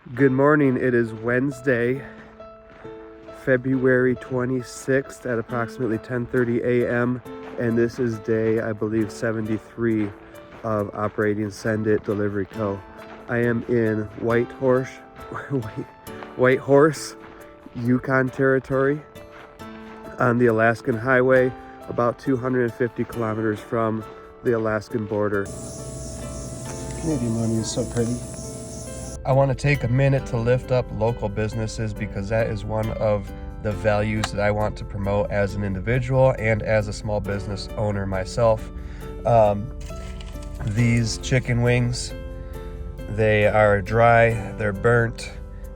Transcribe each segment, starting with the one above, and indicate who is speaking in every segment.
Speaker 1: Good morning. It is Wednesday, February 26th at approximately 10:30 a.m. and this is day, I believe, 73 of operating Send It Delivery Co. I am in Whitehorse, Yukon territory on the Alaskan highway, about 250 kilometers from the Alaskan border. Canadian money is so pretty. I want to take a minute to lift up local businesses because that is one of the values that I want to promote as an individual and as a small business owner myself. These chicken wings, they are dry, they're burnt,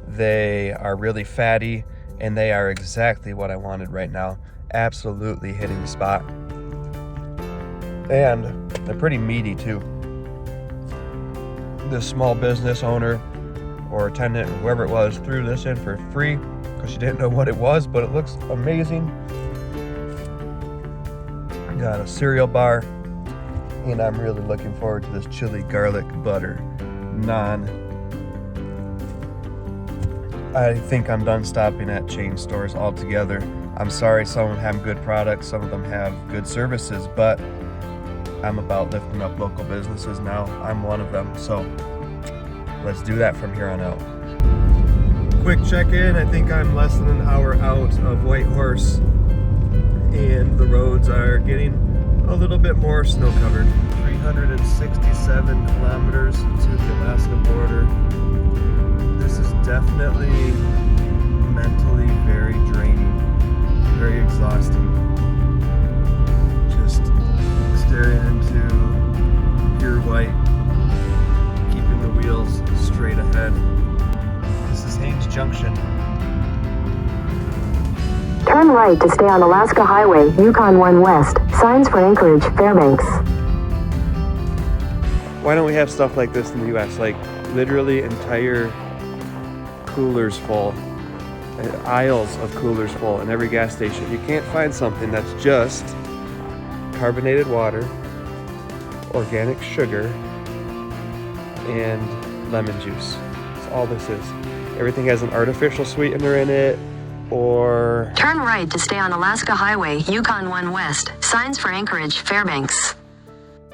Speaker 1: they are really fatty, and they are exactly what I wanted right now. Absolutely hitting the spot. And they're pretty meaty too. This small business owner or attendant or whoever it was threw this in for free because she didn't know what it was, but it looks amazing. Got a cereal bar, and I'm really looking forward to this chili garlic butter naan. I think I'm done stopping at chain stores altogether. I'm sorry, some of them have good products, some of them have good services, but I'm about lifting up local businesses now. I'm one of them, so let's do that from here on out. Quick check-in. I think I'm less than an hour out of Whitehorse, and the roads are getting a little bit more snow-covered. 367 kilometers to the Alaska border. This is definitely mentally very draining, very exhausting. Just staring into pure white, keeping the wheels straight ahead. This is Haines Junction.
Speaker 2: Turn right to stay on Alaska Highway, Yukon 1 West. Signs for Anchorage, Fairbanks.
Speaker 1: Why don't we have stuff like this in the US? Like literally entire coolers full, aisles of coolers full in every gas station. You can't find something that's just carbonated water, organic sugar, and lemon juice. That's all this is. Everything has an artificial sweetener in it, or...
Speaker 2: Turn right to stay on Alaska Highway, Yukon 1 West. Signs for Anchorage, Fairbanks.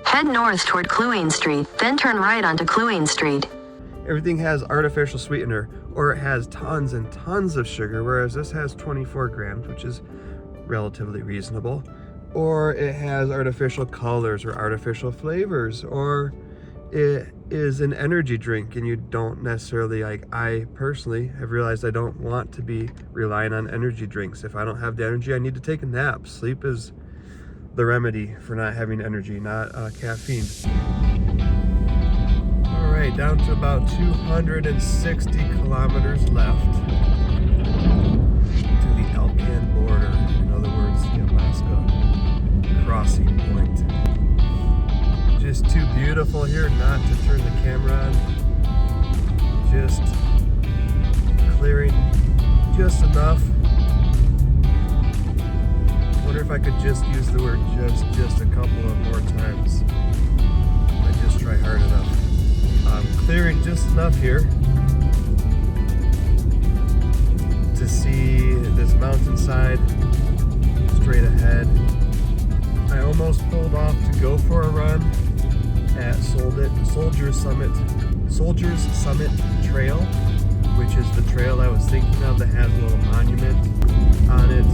Speaker 2: Head north toward Cluine Street, then turn right onto Cluine Street.
Speaker 1: Everything has artificial sweetener, or it has tons and tons of sugar, whereas this has 24 grams, which is relatively reasonable. Or it has artificial colors or artificial flavors, or it is an energy drink and you don't necessarily, like I personally have realized I don't want to be relying on energy drinks. If I don't have the energy, I need to take a nap. Sleep is the remedy for not having energy, not caffeine. All right, down to about 260 kilometers left to the Yukon border. In other words, the Alaska crossing point. Just too beautiful here not to turn the camera on. Just clearing just enough. Wonder if I could just use the word just a couple of more times. I just try hard enough. Clearing just enough here to see this mountainside straight ahead. I almost pulled off to go for a run at Soldiers Summit Trail, which is the trail I was thinking of that has a little monument on it.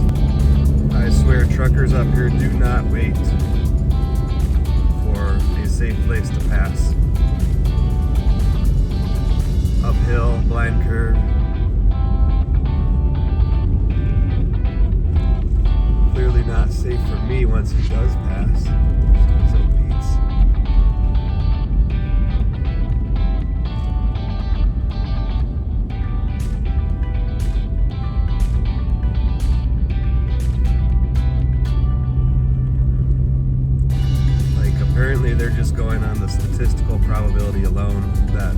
Speaker 1: I swear truckers up here do not wait for a safe place to pass. Uphill, blind curve. Clearly not safe for me once he does pass. So Pete's. Like apparently they're just going on the statistical probability alone that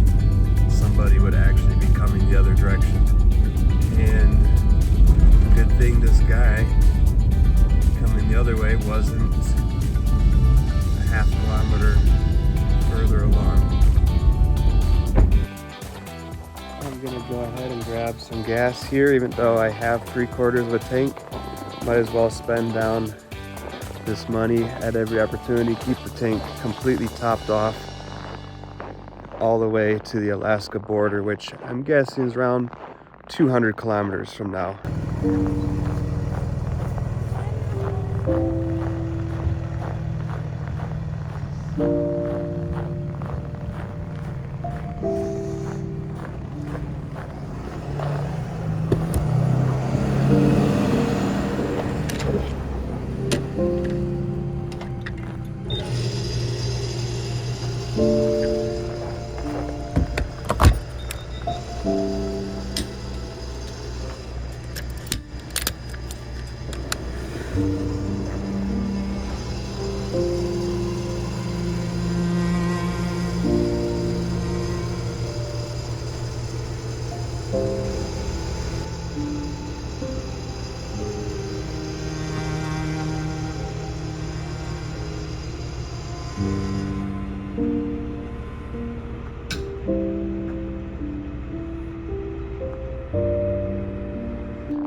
Speaker 1: somebody would actually be coming the other direction. And good thing this guy coming the other way wasn't a half kilometer further along. I'm gonna go ahead and grab some gas here, even though I have 3/4 of a tank. Might as well spend down this money at every opportunity, keep the tank completely topped off all the way to the Alaska border, which I'm guessing is around 200 kilometers from now.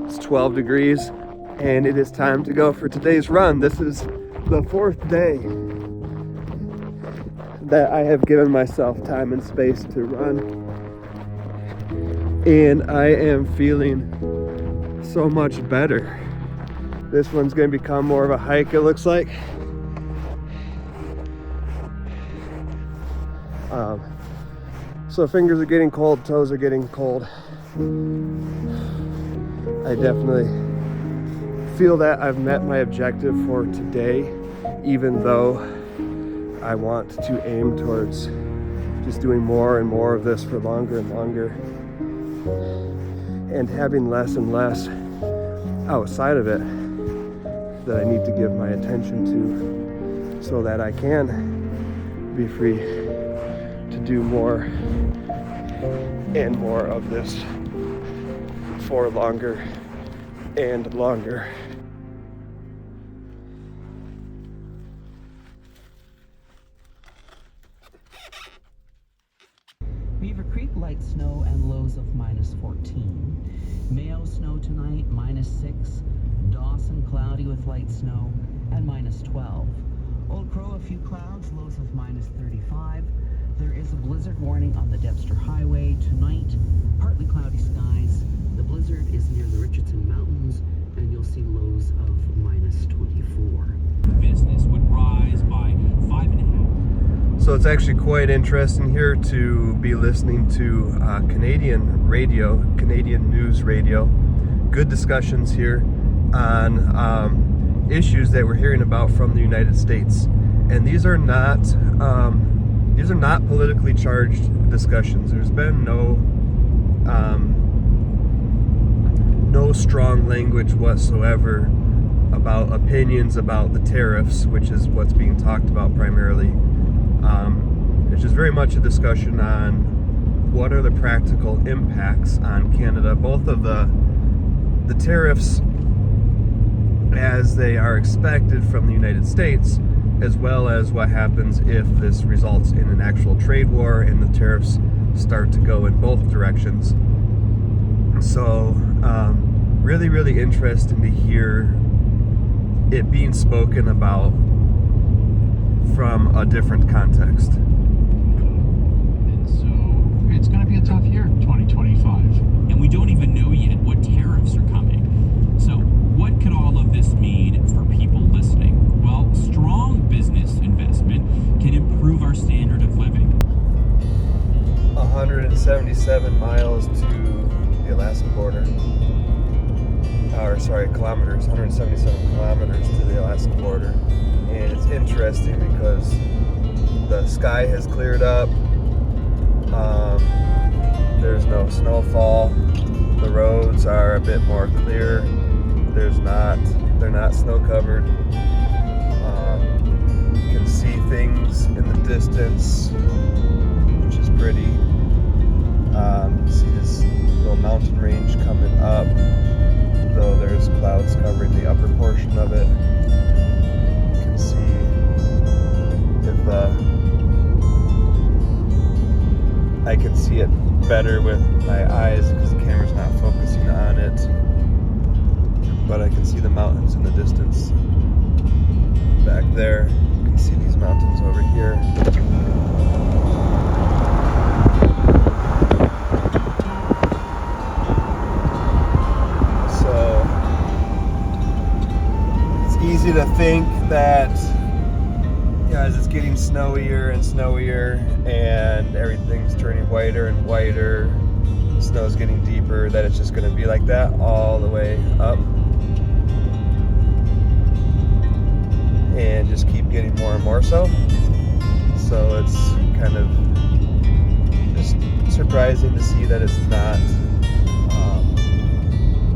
Speaker 1: It's 12 degrees and it is time to go for today's run. This is the 4th day that I have given myself time and space to run, and I am feeling so much better. This one's going to become more of a hike, it looks like. So fingers are getting cold, toes are getting cold. I definitely feel that I've met my objective for today, even though I want to aim towards just doing more and more of this for longer and longer, and having less and less outside of it that I need to give my attention to, so that I can be free to do more and more of this for longer and longer.
Speaker 3: Beaver Creek, light snow and lows of -14. Mayo, snow tonight, -6. Dawson, cloudy with light snow and -12. Old Crow, a few clouds, lows of -35. There is a blizzard warning on the Debster Highway tonight. Partly cloudy skies. The blizzard is near the Richardson Mountains, and you'll see lows of -24.
Speaker 4: Business would rise by 5.5.
Speaker 1: So it's actually quite interesting here to be listening to Canadian radio, Canadian news radio. Good discussions here on issues that we're hearing about from the United States, and these are not politically charged discussions. There's been no strong language whatsoever about opinions about the tariffs, which is what's being talked about primarily. It's just very much a discussion on what are the practical impacts on Canada, both of the tariffs as they are expected from the United States, as well as what happens if this results in an actual trade war and the tariffs start to go in both directions. So really, really interesting to hear it being spoken about from a different context.
Speaker 4: And so it's going to be a tough year, 2025. And we don't even know yet what tariffs are coming. So what could all of this mean for people listening? Well, strong business investment can improve our standard of living.
Speaker 1: 177 miles to the Alaska border. Kilometers, 177 kilometers to the Alaska border. And it's interesting because the sky has cleared up. There's no snowfall. The roads are a bit more clear. They're not snow covered. You can see things in the distance, which is pretty. You can see this little mountain range coming up, though there's clouds covering the upper portion of it. You can see I can see it better with my eyes because the camera's not focusing on it. But I can see the mountains in the distance back there. You can see these mountains over here. So it's easy to think that, as it's getting snowier and snowier and everything's turning whiter and whiter, the snow's getting deeper, that it's just going to be like that all the way up and just keep getting more and more so. So it's kind of just surprising to see that it's not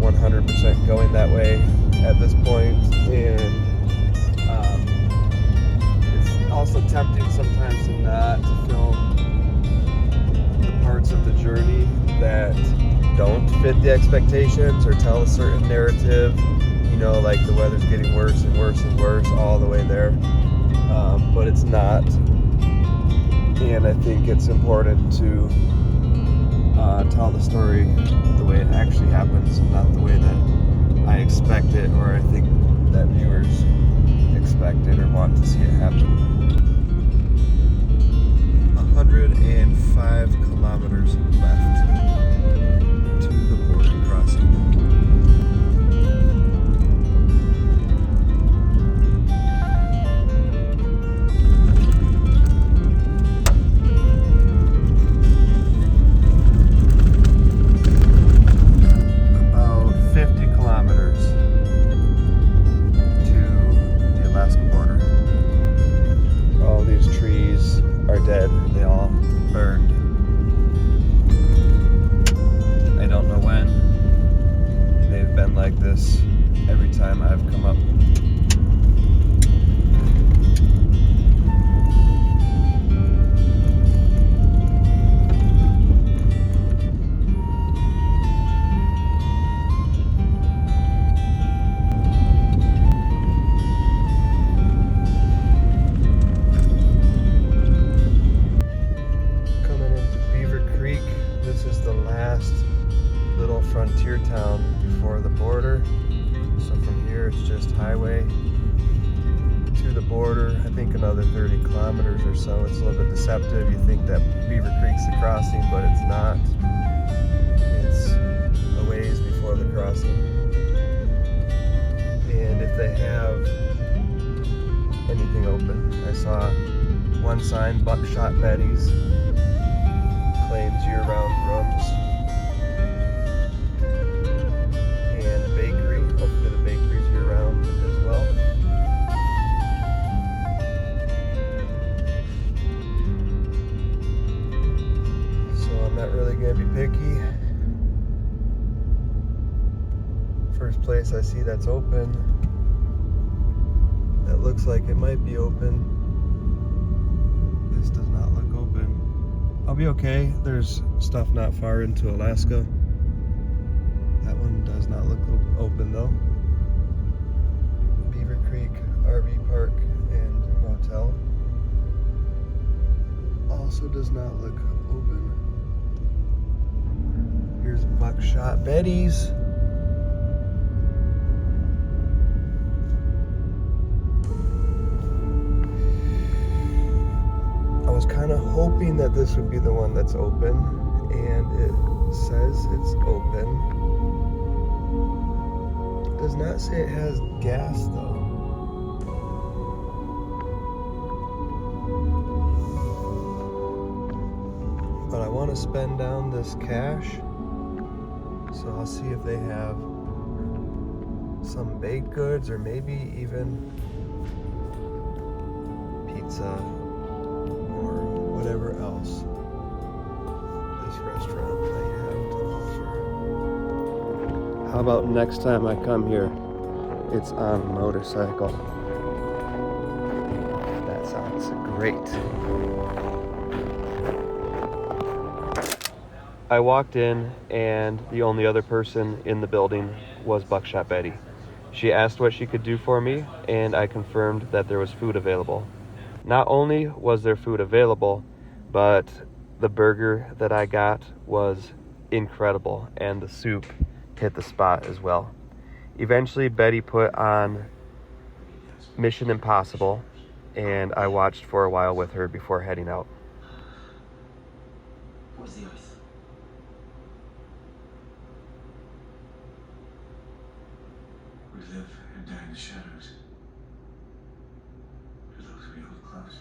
Speaker 1: 100% going that way at this point. And also tempting sometimes to not to film the parts of the journey that don't fit the expectations or tell a certain narrative, like the weather's getting worse and worse and worse all the way there, but it's not. And I think it's important to tell the story the way it actually happens, not the way that I expect it or I think that viewers expect it or want to see it happen. 105 kilometers left to the border crossing. About 50 kilometers to the Alaska border. All these trees are dead. They all burned. I don't know when. They've been like this every time I've come up. Little frontier town before the border. So from here it's just highway to the border. I think another 30 kilometers or so. It's a little bit deceptive. You think that Beaver Creek's the crossing, but it's not. It's a ways before the crossing. And if they have anything open, I saw one sign, Buckshot Betty's, claims year-round rooms. Hopefully the bakery's year-round as well. So I'm not really going to be picky. First place I see that's open, that looks like it might be open. This does not look open. I'll be okay. There's stuff not far into Alaska. That one does not look open though. Beaver Creek RV Park and Motel also does not look open. Here's Buckshot Betty's. I was kind of hoping that this would be the one that's open, and it says it's open. Does not say it has gas though. But I want to spend down this cash, so I'll see if they have some baked goods or maybe even pizza or whatever else this restaurant might have to offer. How about next time I come here, it's on a motorcycle? That sounds great. I walked in and the only other person in the building was Buckshot Betty. She asked what she could do for me, and I confirmed that there was food available. Not only was there food available, but The burger that I got was incredible, and the soup hit the spot as well. Eventually, Betty put on Mission Impossible, and I watched for a while with her before heading out.
Speaker 5: Where's the earth? We live and die in the shadows. For those we hold close.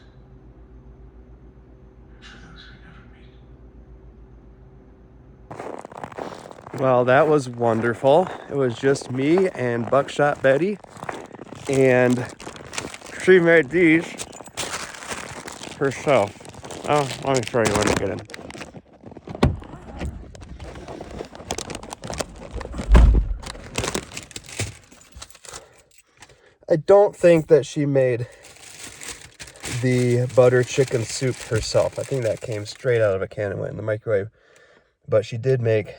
Speaker 5: And for those we never meet.
Speaker 1: Well, that was wonderful. It was just me and Buckshot Betty, and she made these herself. Oh, let me show you when I get in. I don't think that she made the butter chicken soup herself. I think that came straight out of a can and went in the microwave. But she did make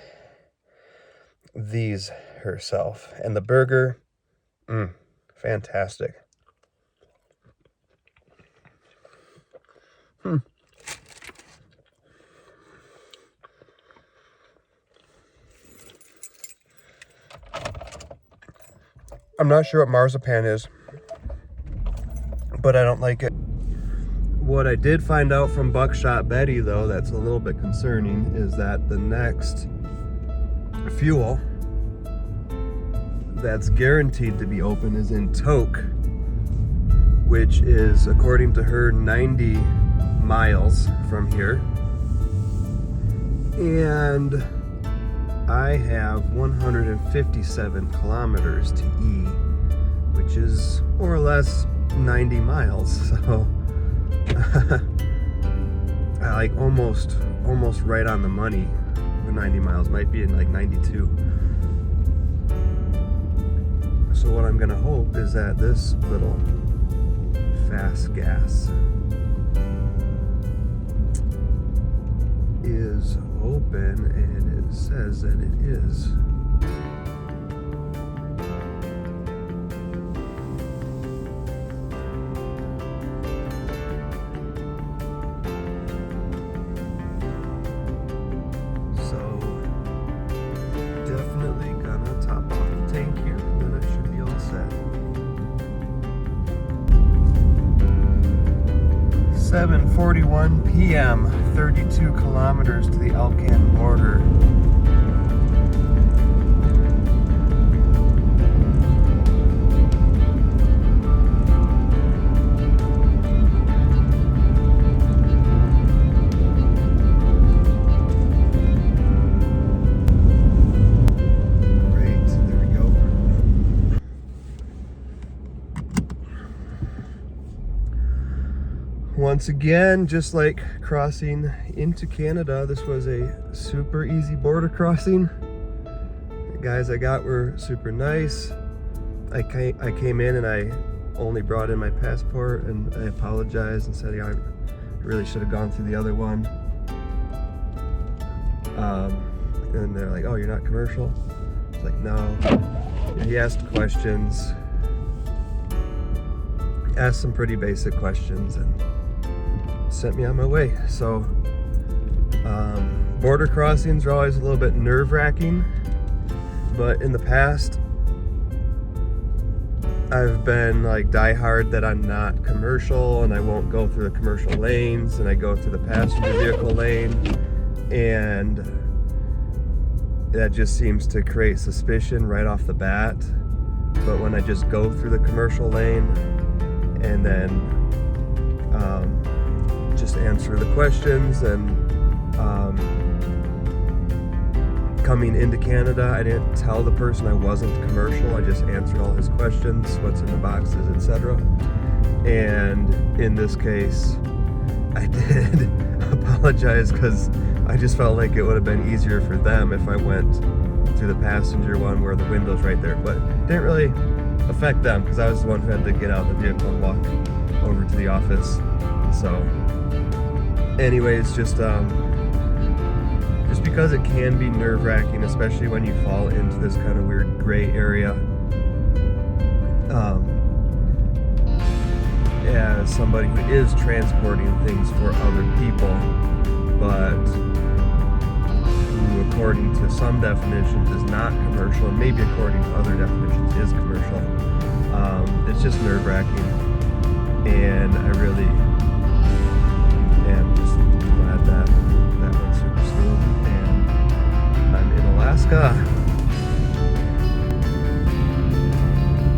Speaker 1: these herself. And the burger, fantastic. I'm not sure what marzipan is, but I don't like it. What I did find out from Buckshot Betty, though, that's a little bit concerning, is that the next fuel that's guaranteed to be open is in Tok, which is, according to her, 90 miles from here. And I have 157 kilometers to E, which is more or less 90 miles. So I like almost right on the money. The 90 miles might be in like 92. So what I'm gonna hope is that this little fast gas is open, and it says that it is. So definitely gonna top off the tank here, and then I should be all set. 7:41 p.m., 32 kilometers to the Alcan border. Great, there we go. Once again, just like crossing into Canada, this was a super easy border crossing. The guys I got were super nice. I came in and I only brought in my passport, and I apologized and said, yeah, I really should have gone through the other one. And they're like, oh, you're not commercial? It's like, no. He asked questions, asked some pretty basic questions, and sent me on my way. So border crossings are always a little bit nerve-wracking, but in the past I've been like diehard that I'm not commercial and I won't go through the commercial lanes, and I go through the passenger vehicle lane, and that just seems to create suspicion right off the bat. But when I just go through the commercial lane and then just answer the questions, and coming into Canada, I didn't tell the person I wasn't commercial. I just answered all his questions, what's in the boxes, etc. And in this case, I did apologize because I just felt like it would have been easier for them if I went to the passenger one where the window's right there, but it didn't really affect them because I was the one who had to get out of the vehicle and walk over to the office. So anyways, just because it can be nerve-wracking, especially when you fall into this kind of weird gray area, as somebody who is transporting things for other people, but who, according to some definitions, is not commercial, and maybe according to other definitions is commercial. It's just nerve-wracking, and I really am just glad that that went super smooth, and I'm in Alaska.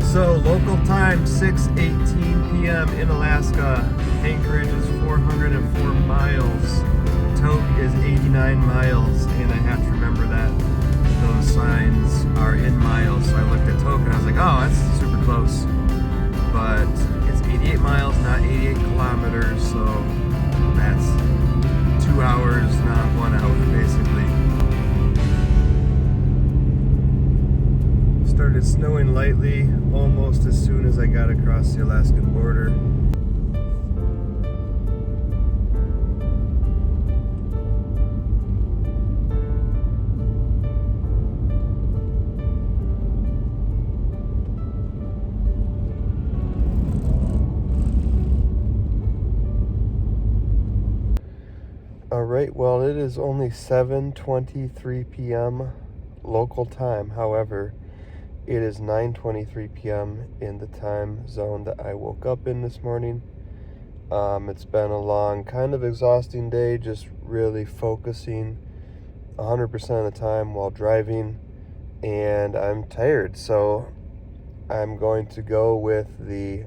Speaker 1: So local time 6:18 p.m. in Alaska. Anchorage is 404 miles. Tok is 89 miles, and I have to remember that those signs are in miles. So I looked at Tok and I was like, oh, that's super close. But it's 88 miles, not 88 kilometers, so that's 2 hours, not 1 hour, basically. Started snowing lightly almost as soon as I got across the Alaskan border. Alright, well, it is only 7:23 p.m. local time. However, it is 9:23 p.m. in the time zone that I woke up in this morning. It's been a long, kind of exhausting day, just really focusing 100% of the time while driving, and I'm tired. So I'm going to go with the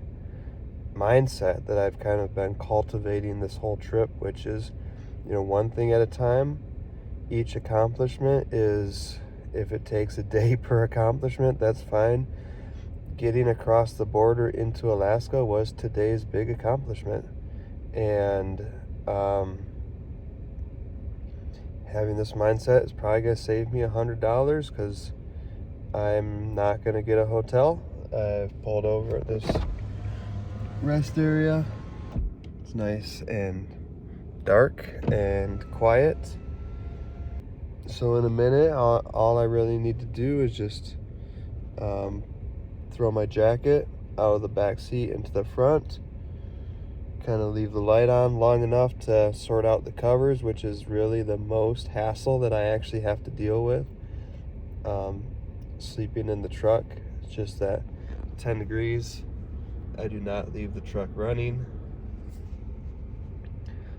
Speaker 1: mindset that I've kind of been cultivating this whole trip, which is, one thing at a time. Each accomplishment is, if it takes a day per accomplishment, that's fine. Getting across the border into Alaska was today's big accomplishment. And having this mindset is probably going to save me $100 because I'm not going to get a hotel. I've pulled over at this rest area. It's nice and dark and quiet. So in a minute, all I really need to do is just throw my jacket out of the back seat into the front, kind of leave the light on long enough to sort out the covers, which is really the most hassle that I actually have to deal with. Sleeping in the truck, it's just that 10 degrees, I do not leave the truck running.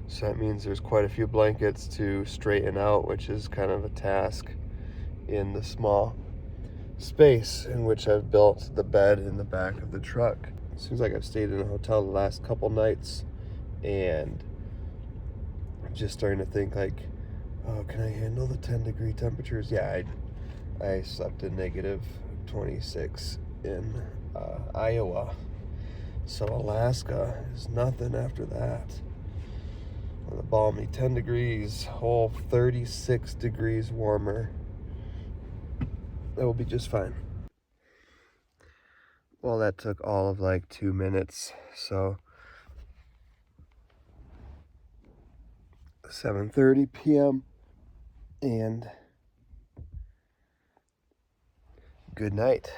Speaker 1: So that means there's quite a few blankets to straighten out, which is kind of a task in the small space in which I've built the bed in the back of the truck. It seems like I've stayed in a hotel the last couple nights, and I'm just starting to think like, oh, can I handle the 10-degree temperatures? Yeah, I slept in negative 26 in Iowa. So Alaska is nothing after that. On the balmy 10 degrees, whole 36 degrees warmer. That will be just fine. Well, that took all of like 2 minutes. So 7:30 p.m. and good night.